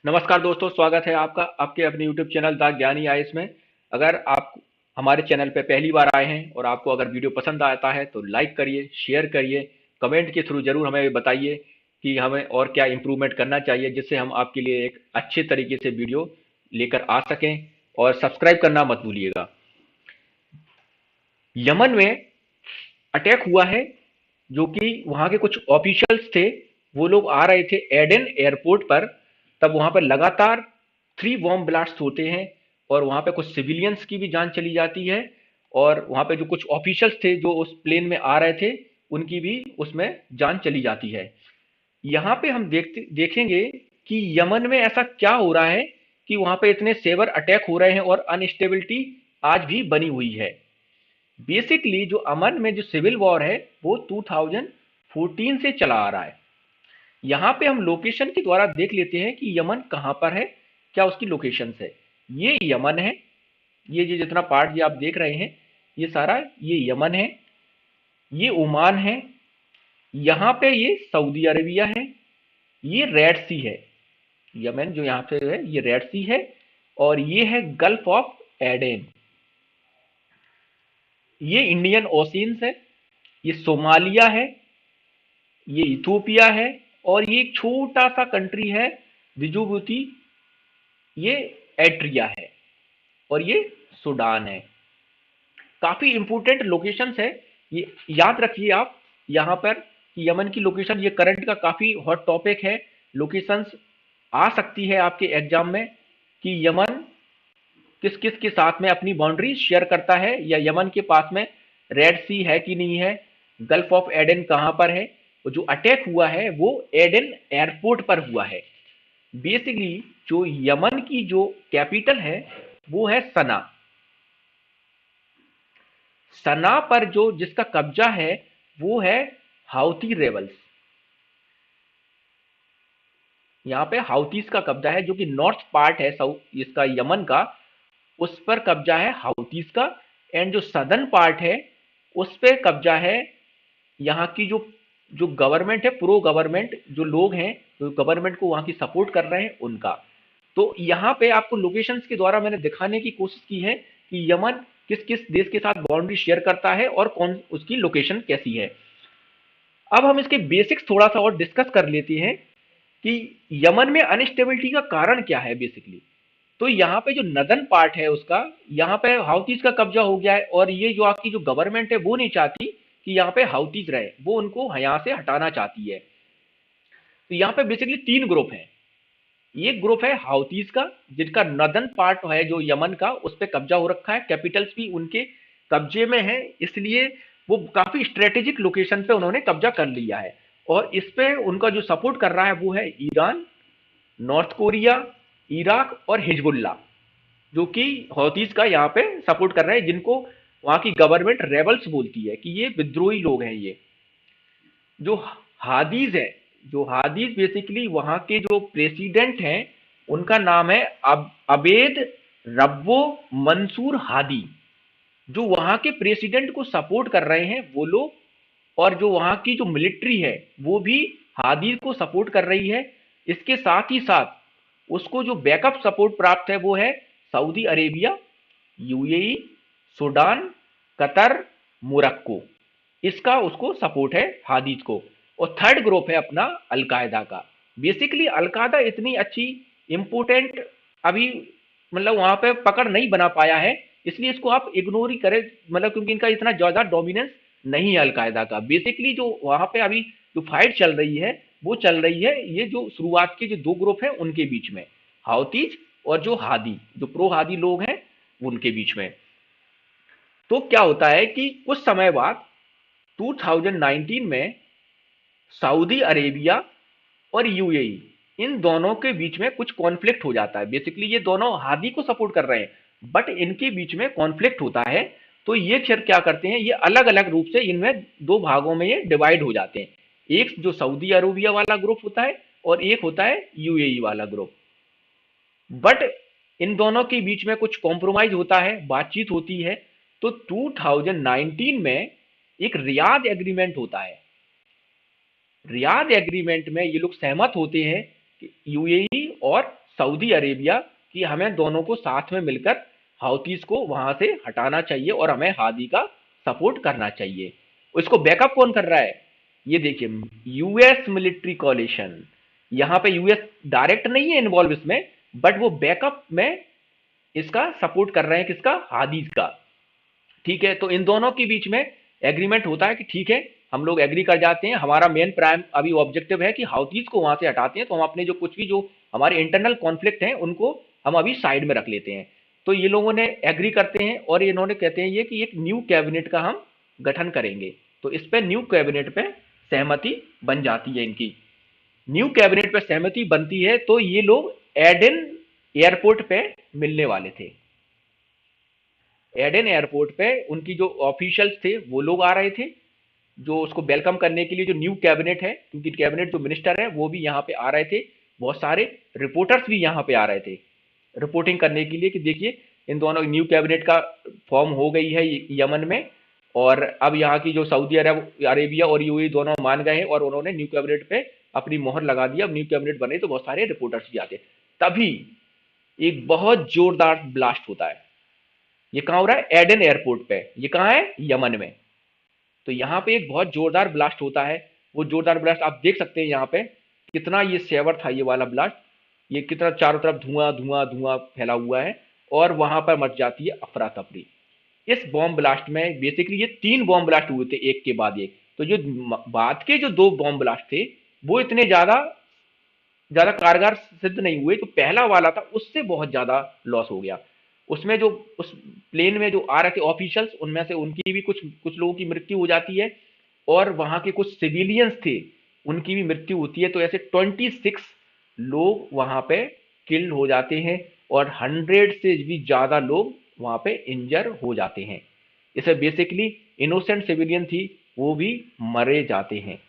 नमस्कार दोस्तों, स्वागत है आपका आपके अपने यूट्यूब चैनल द ज्ञानी आइस में। अगर आप हमारे चैनल पे पहली बार आए हैं और आपको अगर वीडियो पसंद आता है तो लाइक करिए, शेयर करिए, कमेंट के थ्रू जरूर हमें बताइए कि हमें और क्या इम्प्रूवमेंट करना चाहिए, जिससे हम आपके लिए एक अच्छे तरीके से वीडियो लेकर आ सकें। और सब्सक्राइब करना मत भूलिएगा। यमन में अटैक हुआ है, जो कि वहाँ के कुछ ऑफिशियल्स थे, वो लोग आ रहे थे एडन एयरपोर्ट पर। तब वहाँ पर लगातार 3 बॉम्ब ब्लास्ट होते हैं और वहाँ पे कुछ सिविलियंस की भी जान चली जाती है। और वहाँ पे जो कुछ ऑफिशियल्स थे जो उस प्लेन में आ रहे थे, उनकी भी उसमें जान चली जाती है। यहाँ पे हम देखेंगे कि यमन में ऐसा क्या हो रहा है कि वहाँ पे इतने सेवर अटैक हो रहे हैं और अनस्टेबिलिटी आज भी बनी हुई है। बेसिकली जो अमन में जो सिविल वॉर है वो 2014 से चला आ रहा है। यहाँ पे हम लोकेशन के द्वारा देख लेते हैं कि यमन कहाँ पर है, क्या उसकी लोकेशन है। ये यमन है, ये जो जितना पार्ट ये आप देख रहे हैं, ये सारा ये यमन है, ये ओमान है, यहाँ पे ये सऊदी अरेबिया है, ये रेड सी है। यमन जो यहाँ पे है ये रेड सी है, और ये है गल्फ ऑफ एडेन, ये इंडियन ओशियंस है, ये सोमालिया है, ये इथोपिया है, और ये एक छोटा सा कंट्री है जिबूती, ये एट्रिया है, और ये सूडान है। काफी इंपोर्टेंट लोकेशंस है, ये याद रखिए आप। यहाँ पर कि यमन की लोकेशन ये करंट का काफी हॉट टॉपिक है। लोकेशंस आ सकती है आपके एग्जाम में कि यमन किस किस के साथ में अपनी बाउंड्री शेयर करता है, या यमन के पास में रेड सी है कि नहीं है, गल्फ ऑफ एडन कहाँ पर है। जो अटैक हुआ है वो एडन एयरपोर्ट पर हुआ है। बेसिकली जो यमन की जो कैपिटल है वो है सना। सना पर जो जिसका कब्जा है वो है हाउती रेबल्स। यहाँ पे हाउतीस का कब्जा है, जो कि नॉर्थ पार्ट है साउथ इसका यमन का, उस पर कब्जा है हाउतीस का। एंड जो सदर्न पार्ट है उस पे कब्जा है यहाँ की जो जो गवर्नमेंट है, प्रो गवर्नमेंट जो लोग हैं, जो गवर्नमेंट को वहाँ की सपोर्ट कर रहे हैं उनका। तो यहाँ पे आपको लोकेशंस के द्वारा मैंने दिखाने की कोशिश की है कि यमन किस किस देश के साथ बाउंड्री शेयर करता है और कौन उसकी लोकेशन कैसी है। अब हम इसके बेसिक्स थोड़ा सा और डिस्कस कर लेते हैं कि यमन में अनस्टेबिलिटी का कारण क्या है बेसिकली। तो यहाँ पे जो नदन पार्ट है उसका, यहाँ पे हाउतीज का कब्जा हो गया है, और ये जो आपकी जो गवर्नमेंट है वो नहीं चाहती कि यहाँ पे हाउतीज रहे, वो उनको यहाँ से हटाना चाहती है। तो यहाँ पे बेसिकली 3 ग्रुप हैं। एक ग्रुप है हाउतीज का, जिनका नदन पार्ट है जो यमन का, उस पर कब्जा हो रखा है, कैपिटल्स भी उनके कब्जे में है, इसलिए वो काफी स्ट्रेटेजिक लोकेशन पे उन्होंने कब्जा कर लिया है। और इस पे उनका जो सपोर्ट कर रहा है वो है ईरान, नॉर्थ कोरिया, इराक और हिजबुल्ला, जो कि हौतीस का यहाँ पे सपोर्ट कर रहे हैं, जिनको वहाँ की गवर्नमेंट रेबल्स बोलती है कि ये विद्रोही लोग हैं। ये जो हादीज है, जो हादीज बेसिकली वहाँ के जो प्रेसिडेंट हैं, उनका नाम है अबेद रब्बो मंसूर हादी। जो वहाँ के प्रेसिडेंट को सपोर्ट कर रहे हैं वो लोग, और जो वहाँ की जो मिलिट्री है वो भी हादी को सपोर्ट कर रही है। इसके साथ ही साथ उसको जो बैकअप सपोर्ट प्राप्त है वो है Saudi Arabia, UAE, Sudan, Qatar, Morocco, इसका उसको सपोर्ट है हादीज को। और थर्ड ग्रुप है अपना अलकायदा का। बेसिकली अलकायदा इतनी अच्छी इंपोर्टेंट अभी मतलब वहां पे पकड़ नहीं बना पाया है, इसलिए इसको आप इग्नोर ही करें, मतलब क्योंकि इनका इतना ज्यादा डोमिनेंस नहीं है अलकायदा का। बेसिकली जो वहां पे अभी जो फाइट चल रही है वो चल रही है ये जो शुरुआत के जो 2 ग्रुप है उनके बीच में, हाउतीज और जो हादी जो प्रो हादी लोग हैं उनके बीच में। तो क्या होता है कि कुछ समय बाद 2019 में सऊदी अरेबिया और यूएई, इन दोनों के बीच में कुछ कॉन्फ्लिक्ट हो जाता है। बेसिकली ये दोनों हादी को सपोर्ट कर रहे हैं बट इनके बीच में कॉन्फ्लिक्ट होता है। तो ये फिर क्या करते हैं, ये अलग अलग रूप से इनमें 2 भागों में ये डिवाइड हो जाते हैं। एक जो सऊदी अरेबिया वाला ग्रुप होता है और एक होता है यूएई वाला ग्रुप। बट इन दोनों के बीच में कुछ कॉम्प्रोमाइज होता है, बातचीत होती है। तो 2019 में एक रियाद एग्रीमेंट होता है। रियाद एग्रीमेंट में ये लोग सहमत होते हैं कि यूएई और सऊदी अरेबिया कि हमें दोनों को साथ में मिलकर हाउतीस को वहां से हटाना चाहिए और हमें हादी का सपोर्ट करना चाहिए। इसको बैकअप कौन कर रहा है? ये देखिए, यूएस मिलिट्री कॉलिशन। यहाँ पे यूएस डायरेक्ट नहीं है इन्वॉल्व इसमें, बट वो बैकअप में इसका सपोर्ट कर रहे हैं, किसका? हादीस का। ठीक है, तो इन दोनों के बीच में एग्रीमेंट होता है कि ठीक है, हम लोग एग्री कर जाते हैं, हमारा मेन प्राइम अभी ऑब्जेक्टिव है कि हाउतीज को वहां से हटाते हैं, तो हम अपने जो कुछ भी जो हमारे इंटरनल कॉन्फ्लिक्ट हैं उनको हम अभी साइड में रख लेते हैं। तो ये लोगों ने एग्री करते हैं और इन्होंने कहते हैं ये कि एक न्यू कैबिनेट का हम गठन करेंगे। तो इस पे न्यू कैबिनेट पे सहमति बन जाती है इनकी। न्यू कैबिनेट पे सहमति बनती है तो ये लोग एडेन एयरपोर्ट पे मिलने वाले थे। एडेन एयरपोर्ट पे उनकी जो ऑफिशियल्स थे वो लोग आ रहे थे, जो उसको वेलकम करने के लिए, जो न्यू कैबिनेट है, क्योंकि कैबिनेट जो मिनिस्टर है वो भी यहाँ पे आ रहे थे। बहुत सारे रिपोर्टर्स भी यहाँ पे आ रहे थे रिपोर्टिंग करने के लिए कि देखिए इन दोनों न्यू कैबिनेट का फॉर्म हो गई है यमन में, और अब यहाँ की जो सऊदी अरेबिया और यूएई दोनों मान गए हैं और उन्होंने न्यू कैबिनेट पे अपनी मोहर लगा दी। अब न्यू कैबिनेट बने तो बहुत सारे रिपोर्टर्स भी आते। तभी एक बहुत जोरदार ब्लास्ट होता है। ये कहाँ हो रहा है? एडन एयरपोर्ट पे। ये कहाँ है? यमन में। तो यहाँ पे एक बहुत जोरदार ब्लास्ट होता है। वो जोरदार ब्लास्ट आप देख सकते हैं यहाँ पे कितना ये सेवर था ये वाला ब्लास्ट। ये कितना चारों तरफ धुआं धुआं धुआं फैला हुआ है और वहां पर मच जाती है अफरा तफरी। इस बॉम्ब ब्लास्ट में बेसिकली ये 3 बॉम्ब ब्लास्ट हुए थे एक के बाद एक। तो जो बाद के जो 2 बॉम्ब ब्लास्ट थे वो इतने ज्यादा ज्यादा कारगर सिद्ध नहीं हुए। तो पहला वाला था उससे बहुत ज्यादा लॉस हो गया। उसमें जो उस प्लेन में जो आ रहे थे ऑफिशियल्स, उनमें से उनकी भी कुछ कुछ लोगों की मृत्यु हो जाती है और वहां के कुछ सिविलियंस थे उनकी भी मृत्यु होती है। तो ऐसे 26 लोग वहां पे किल्ड हो जाते हैं और 100 से भी ज्यादा लोग वहां पे इंजर हो जाते हैं। इसे बेसिकली इनोसेंट सिविलियन थी वो भी मरे जाते हैं।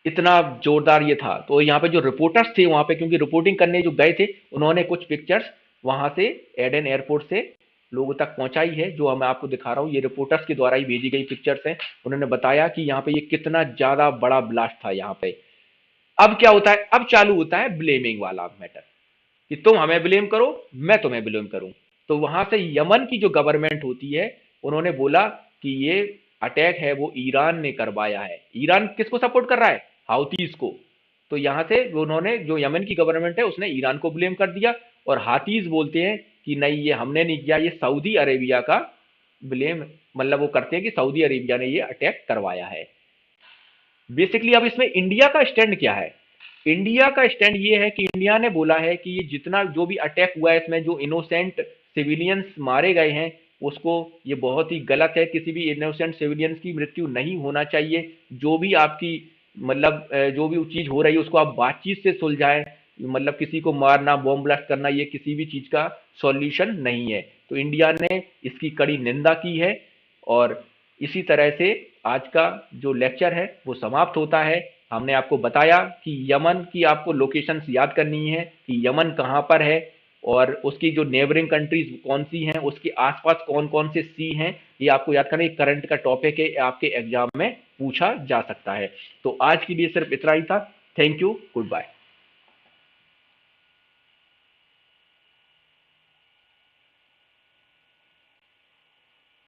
इतना जोरदार ये था। तो यहाँ पे जो रिपोर्टर्स थे वहां पे, क्योंकि रिपोर्टिंग करने जो गए थे, उन्होंने कुछ पिक्चर्स वहां से एडन एयरपोर्ट से लोगों तक पहुंचाई है, जो मैं आपको दिखा रहा हूँ। ये रिपोर्टर्स के द्वारा ही भेजी गई पिक्चर्स हैं। उन्होंने बताया कि यहाँ पे ये कितना ज्यादा बड़ा ब्लास्ट था यहाँ पे। अब क्या होता है? अब चालू होता है ब्लेमिंग वाला मैटर कि तुम हमें ब्लेम करो, मैं तुम्हें ब्लेम करूं। तो वहां से यमन की जो गवर्नमेंट होती है उन्होंने बोला कि ये अटैक है वो ईरान ने करवाया है। ईरान किसको सपोर्ट कर रहा है? हाउतीज को। तो यहां से उन्होंने, जो यमन की गवर्नमेंट है उसने ईरान को ब्लेम कर दिया और हाथीज बोलते हैं कि नहीं ये हमने नहीं किया, ये सऊदी अरेबिया का ब्लेम, मतलब वो करते हैं कि सऊदी अरेबिया ने ये अटैक करवाया है। बेसिकली अब इसमें इंडिया का स्टैंड क्या है? इंडिया का स्टैंड ये है कि इंडिया ने बोला है कि ये जितना जो भी अटैक हुआ है इसमें जो इनोसेंट सिविलियंस मारे गए हैं उसको, ये बहुत ही गलत है। किसी भी इनोसेंट सिविलियंस की मृत्यु नहीं होना चाहिए। जो भी आपकी मतलब जो भी चीज हो रही है उसको आप बातचीत से सुलझाएं। मतलब किसी को मारना, बॉम्ब ब्लास्ट करना, ये किसी भी चीज का सॉल्यूशन नहीं है। तो इंडिया ने इसकी कड़ी निंदा की है। और इसी तरह से आज का जो लेक्चर है वो समाप्त होता है। हमने आपको बताया कि यमन की आपको लोकेशंस याद करनी है कि यमन कहाँ पर है और उसकी जो नेबरिंग कंट्रीज कौन सी हैं, उसके आसपास कौन कौन से सी हैं, ये आपको याद करना। करंट का टॉपिक है, आपके एग्जाम में पूछा जा सकता है। तो आज के लिए सिर्फ इतना ही था। Thank you, good bye.